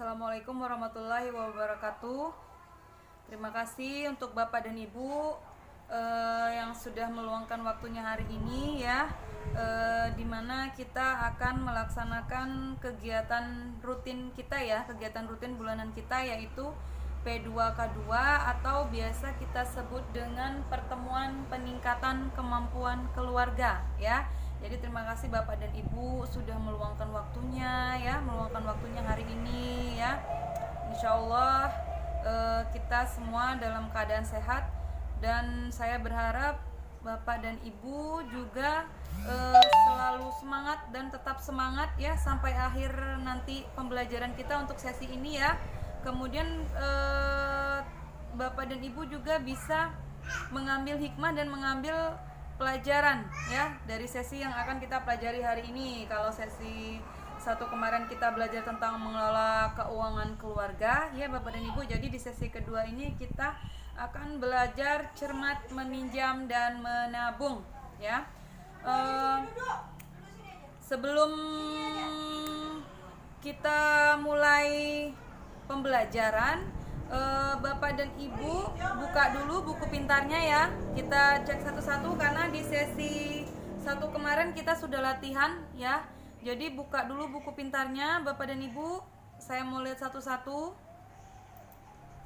Assalamualaikum warahmatullahi wabarakatuh. Terima kasih untuk Bapak dan Ibu yang sudah meluangkan waktunya hari ini ya, dimana kita akan melaksanakan kegiatan rutin kita ya, kegiatan rutin bulanan kita, yaitu P2K2 atau biasa kita sebut dengan pertemuan peningkatan kemampuan keluarga ya. Jadi terima kasih Bapak dan Ibu sudah meluangkan waktunya ya, meluangkan waktunya hari ini ya. Insya Allah kita semua dalam keadaan sehat, dan saya berharap Bapak dan Ibu juga selalu semangat dan tetap semangat ya sampai akhir nanti pembelajaran kita untuk sesi ini ya. Kemudian Bapak dan Ibu juga bisa mengambil hikmah dan mengambil pelajaran ya dari sesi yang akan kita pelajari hari ini. Kalau sesi satu kemarin kita belajar tentang mengelola keuangan keluarga ya Bapak dan Ibu. Jadi di sesi kedua ini kita akan belajar cermat meminjam dan menabung ya. Sebelum kita mulai pembelajaran, Bapak dan Ibu buka dulu buku pintarnya ya. Kita cek satu-satu karena di sesi satu kemarin kita sudah latihan ya. Jadi buka dulu buku pintarnya Bapak dan Ibu. Saya mau lihat satu-satu.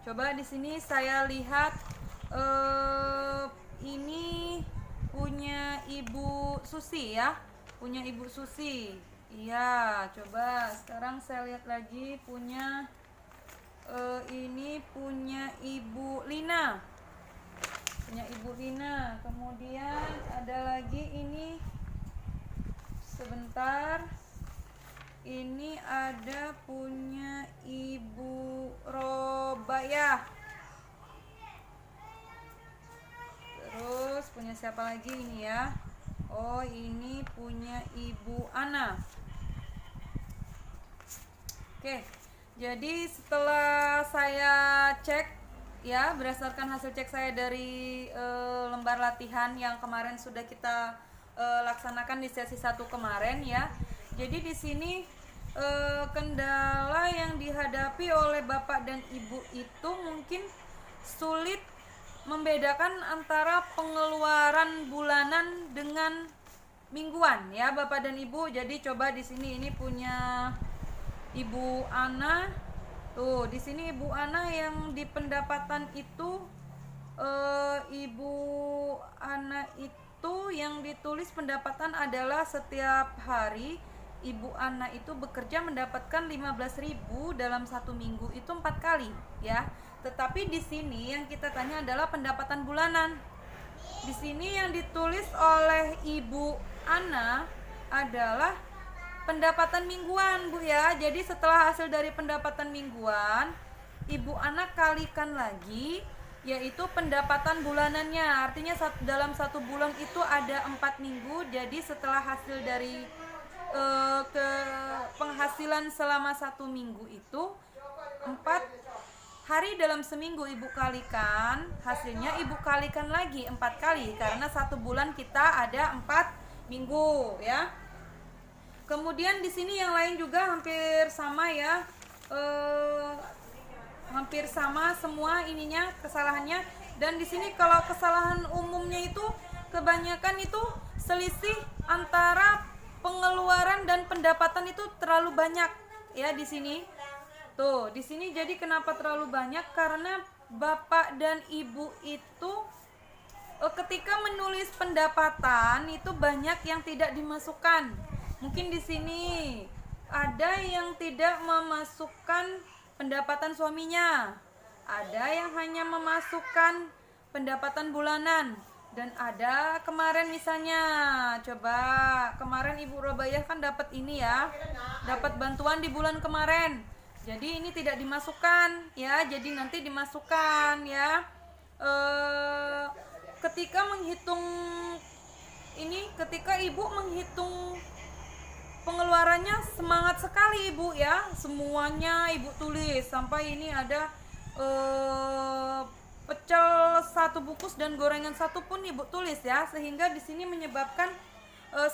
Coba di sini saya lihat ini punya Ibu Susi ya. Punya Ibu Susi. Iya, coba sekarang saya lihat lagi punya ini punya Ibu Lina. Punya Ibu Lina. Kemudian ada lagi ini, sebentar. Ini ada punya Ibu Robayah. Terus punya siapa lagi ini ya? Oh, ini punya Ibu Ana. Oke. Jadi setelah saya cek ya, berdasarkan hasil cek saya dari lembar latihan yang kemarin sudah kita laksanakan di sesi 1 kemarin ya. Jadi di sini kendala yang dihadapi oleh Bapak dan Ibu itu mungkin sulit membedakan antara pengeluaran bulanan dengan mingguan ya Bapak dan Ibu. Jadi coba di sini ini punya Ibu Ana. Tuh, di sini Ibu Ana yang di pendapatan itu Ibu Ana itu yang ditulis pendapatan adalah setiap hari Ibu Ana itu bekerja mendapatkan 15.000 dalam 1 minggu itu 4 kali ya. Tetapi di sini yang kita tanya adalah pendapatan bulanan. Di sini yang ditulis oleh Ibu Ana adalah pendapatan mingguan Bu ya. Jadi setelah hasil dari pendapatan mingguan, Ibu Anak kalikan lagi, yaitu pendapatan bulanannya. Artinya dalam 1 bulan itu ada 4 minggu. Jadi setelah hasil dari ke penghasilan selama 1 minggu itu 4 hari dalam seminggu Ibu kalikan, hasilnya Ibu kalikan lagi 4 kali karena 1 bulan kita ada 4 minggu ya. Kemudian di sini yang lain juga hampir sama ya, hampir sama semua ininya kesalahannya. Dan di sini kalau kesalahan umumnya itu kebanyakan itu selisih antara pengeluaran dan pendapatan itu terlalu banyak ya di sini. Tuh, di sini jadi kenapa terlalu banyak? Karena Bapak dan Ibu itu ketika menulis pendapatan itu banyak yang tidak dimasukkan. Mungkin di sini ada yang tidak memasukkan pendapatan suaminya, ada yang hanya memasukkan pendapatan bulanan, dan ada kemarin misalnya, coba kemarin Ibu Robayah kan dapat ini ya, dapat bantuan di bulan kemarin. Jadi ini tidak dimasukkan ya, jadi nanti dimasukkan ya. Ketika menghitung ini, ketika Ibu menghitung pengeluarannya semangat sekali Ibu ya, semuanya Ibu tulis sampai ini ada pecel 1 bungkus dan gorengan 1 pun Ibu tulis ya, sehingga di sini menyebabkan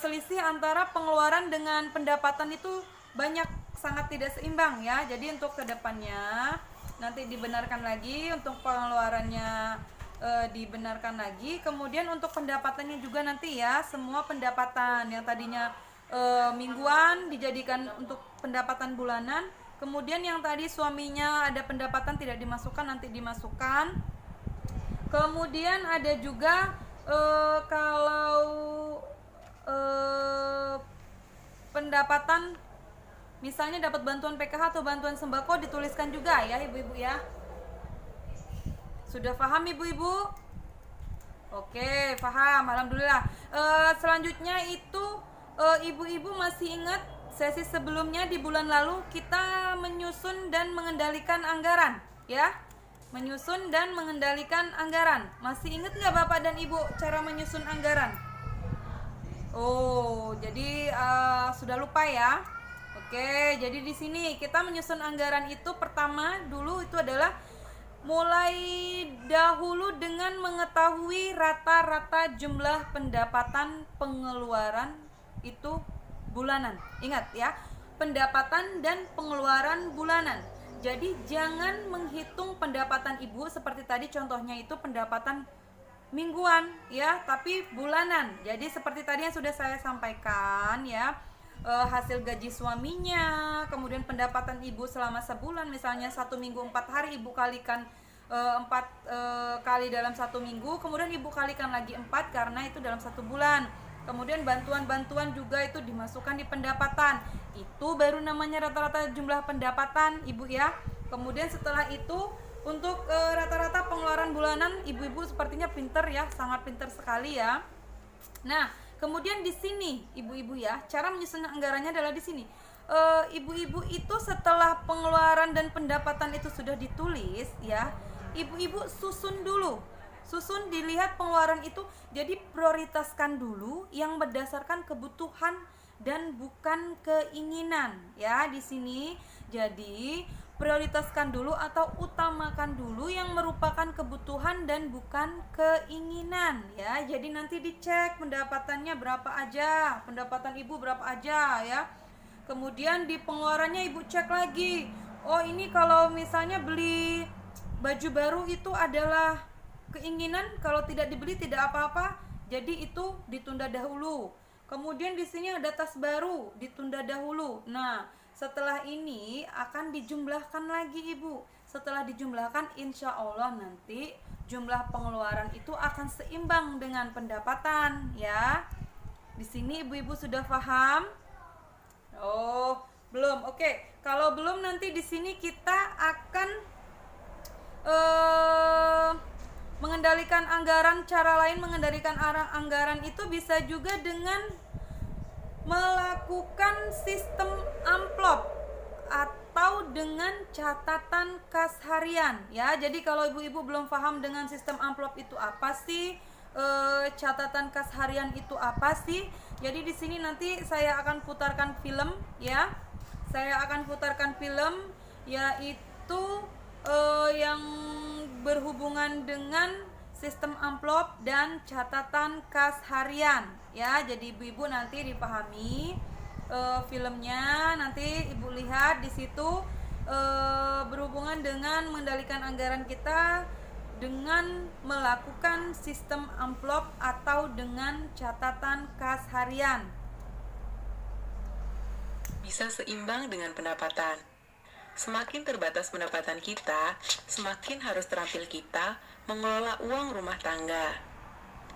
selisih antara pengeluaran dengan pendapatan itu banyak sangat tidak seimbang ya. Jadi untuk kedepannya nanti dibenarkan lagi untuk pengeluarannya, dibenarkan lagi. Kemudian untuk pendapatannya juga nanti ya, semua pendapatan yang tadinya mingguan dijadikan untuk pendapatan bulanan. Kemudian yang tadi suaminya ada pendapatan tidak dimasukkan, nanti dimasukkan. Kemudian ada juga kalau pendapatan misalnya dapat bantuan PKH atau bantuan sembako dituliskan juga ya ibu-ibu ya. Sudah paham ibu-ibu? Oke, paham, alhamdulillah. Selanjutnya itu ibu-ibu masih ingat sesi sebelumnya di bulan lalu kita menyusun dan mengendalikan anggaran ya? Menyusun dan mengendalikan anggaran. Masih ingat nggak Bapak dan Ibu cara menyusun anggaran? Oh, jadi sudah lupa ya? Oke, jadi di sini kita menyusun anggaran itu pertama dulu itu adalah mulai dahulu dengan mengetahui rata-rata jumlah pendapatan pengeluaran itu bulanan. Ingat ya, pendapatan dan pengeluaran bulanan. Jadi jangan menghitung pendapatan ibu seperti tadi contohnya itu pendapatan mingguan ya, tapi bulanan. Jadi seperti tadi yang sudah saya sampaikan ya, hasil gaji suaminya, kemudian pendapatan ibu selama sebulan, misalnya 1 minggu 4 hari ibu kalikan 4 kali dalam 1 minggu, kemudian ibu kalikan lagi 4 karena itu dalam 1 bulan. Kemudian bantuan-bantuan juga itu dimasukkan di pendapatan. Itu baru namanya rata-rata jumlah pendapatan ibu ya. Kemudian setelah itu untuk rata-rata pengeluaran bulanan, ibu-ibu sepertinya pinter ya, sangat pinter sekali ya. Nah, kemudian di sini ibu-ibu ya, cara menyusun anggarannya adalah di sini. Ibu-ibu itu setelah pengeluaran dan pendapatan itu sudah ditulis ya, ibu-ibu susun dulu. Susun, dilihat pengeluaran itu, jadi prioritaskan dulu yang berdasarkan kebutuhan dan bukan keinginan ya di sini. Jadi prioritaskan dulu atau utamakan dulu yang merupakan kebutuhan dan bukan keinginan ya. Jadi nanti dicek pendapatannya berapa aja, pendapatan ibu berapa aja ya. Kemudian di pengeluarannya ibu cek lagi. Oh, ini kalau misalnya beli baju baru itu adalah keinginan, kalau tidak dibeli tidak apa-apa, jadi itu ditunda dahulu. Kemudian di sini ada tas baru, ditunda dahulu. Nah, setelah ini akan dijumlahkan lagi ibu. Setelah dijumlahkan, insya Allah nanti jumlah pengeluaran itu akan seimbang dengan pendapatan ya. Di sini ibu-ibu sudah paham? Oh, belum. Oke, kalau belum nanti di sini kita akan mengendalikan anggaran. Cara lain mengendalikan anggaran itu bisa juga dengan melakukan sistem amplop atau dengan catatan kas harian ya. Jadi kalau ibu-ibu belum paham dengan sistem amplop itu apa sih, catatan kas harian itu apa sih, jadi di sini nanti saya akan putarkan film ya. Saya akan putarkan film yaitu yang berhubungan dengan sistem amplop dan catatan kas harian ya. Jadi ibu-ibu nanti dipahami filmnya, nanti ibu lihat di situ berhubungan dengan mengendalikan anggaran kita dengan melakukan sistem amplop atau dengan catatan kas harian. Bisa seimbang dengan pendapatan. Semakin terbatas pendapatan kita, semakin harus terampil kita mengelola uang rumah tangga.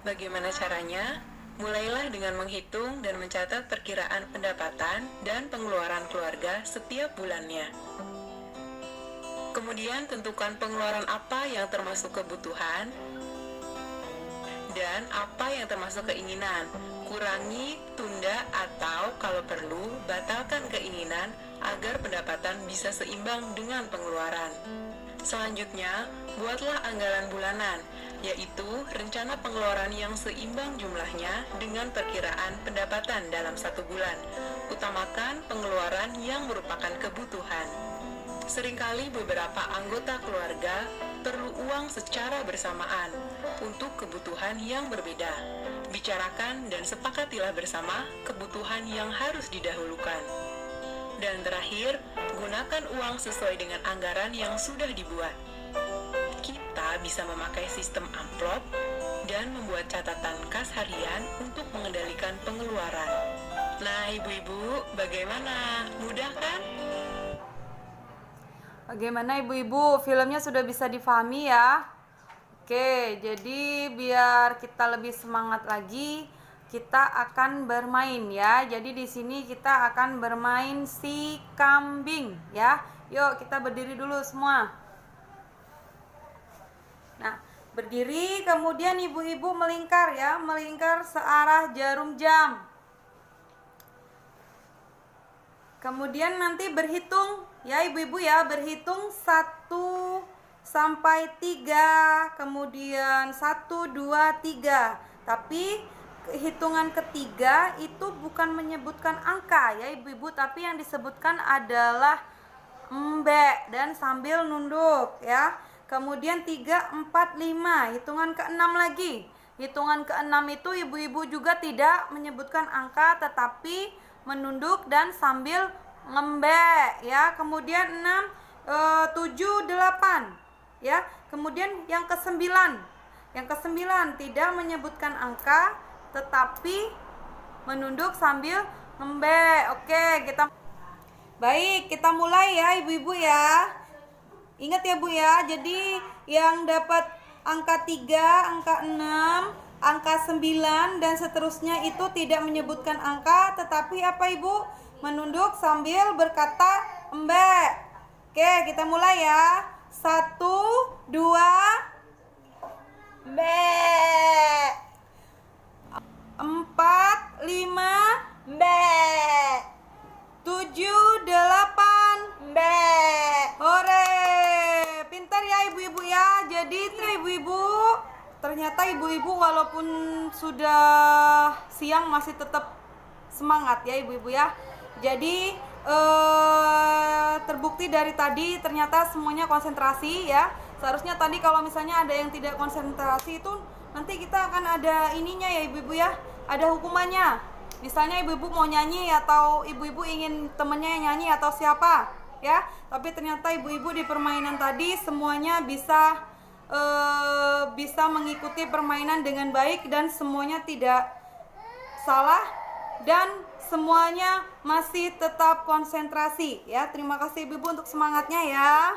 Bagaimana caranya? Mulailah dengan menghitung dan mencatat perkiraan pendapatan dan pengeluaran keluarga setiap bulannya. Kemudian tentukan pengeluaran apa yang termasuk kebutuhan dan apa yang termasuk keinginan. Kurangi, tunda, atau kalau perlu, batalkan keinginan agar pendapatan bisa seimbang dengan pengeluaran. Selanjutnya, buatlah anggaran bulanan, yaitu rencana pengeluaran yang seimbang jumlahnya dengan perkiraan pendapatan dalam 1 bulan. Utamakan pengeluaran yang merupakan kebutuhan. Seringkali beberapa anggota keluarga perlu uang secara bersamaan untuk kebutuhan yang berbeda. Bicarakan dan sepakatilah bersama kebutuhan yang harus didahulukan. Dan terakhir, gunakan uang sesuai dengan anggaran yang sudah dibuat. Kita bisa memakai sistem amplop dan membuat catatan kas harian untuk mengendalikan pengeluaran. Nah, ibu-ibu, bagaimana? Mudah kan? Bagaimana ibu-ibu? Filmnya sudah bisa difahami ya? Oke, jadi biar kita lebih semangat lagi, kita akan bermain ya. Jadi di sini kita akan bermain si kambing ya. Yuk kita berdiri dulu semua. Nah, berdiri kemudian ibu-ibu melingkar ya, melingkar searah jarum jam. Kemudian nanti berhitung ya ibu-ibu ya, berhitung 1 sampai 3, kemudian 1, 2, 3. Tapi hitungan ketiga itu bukan menyebutkan angka ya ibu-ibu, tapi yang disebutkan adalah mbek dan sambil nunduk ya. Kemudian 3, 4, 5, hitungan ke-6 lagi. Hitungan ke-6 itu ibu-ibu juga tidak menyebutkan angka tetapi menunduk dan sambil ngembek ya. Kemudian 6, 7, 8 ya. Kemudian yang ke-9. Yang ke-9 tidak menyebutkan angka tetapi menunduk sambil ngembek. Oke, Baik, kita mulai ya ibu-ibu ya. Ingat ya Bu ya. Jadi yang dapat angka 3, angka 6, angka 9 dan seterusnya itu tidak menyebutkan angka tetapi apa Ibu? Menunduk sambil berkata mbak. Oke, kita mulai ya. 1, 2 mbak. 4, 5 mbak. 7, 8 mbak. Hore, pintar ya ibu-ibu ya. Jadi ibu-ibu, ternyata ibu-ibu walaupun sudah siang masih tetap semangat ya ibu-ibu ya. Jadi terbukti dari tadi ternyata semuanya konsentrasi ya. Seharusnya tadi kalau misalnya ada yang tidak konsentrasi itu nanti kita akan ada ininya ya ibu-ibu ya. Ada hukumannya. Misalnya ibu-ibu mau nyanyi atau ibu-ibu ingin temennya yang nyanyi atau siapa ya. Tapi ternyata ibu-ibu di permainan tadi semuanya bisa mengikuti permainan dengan baik dan semuanya tidak salah dan semuanya masih tetap konsentrasi ya. Terima kasih ibu-ibu untuk semangatnya ya.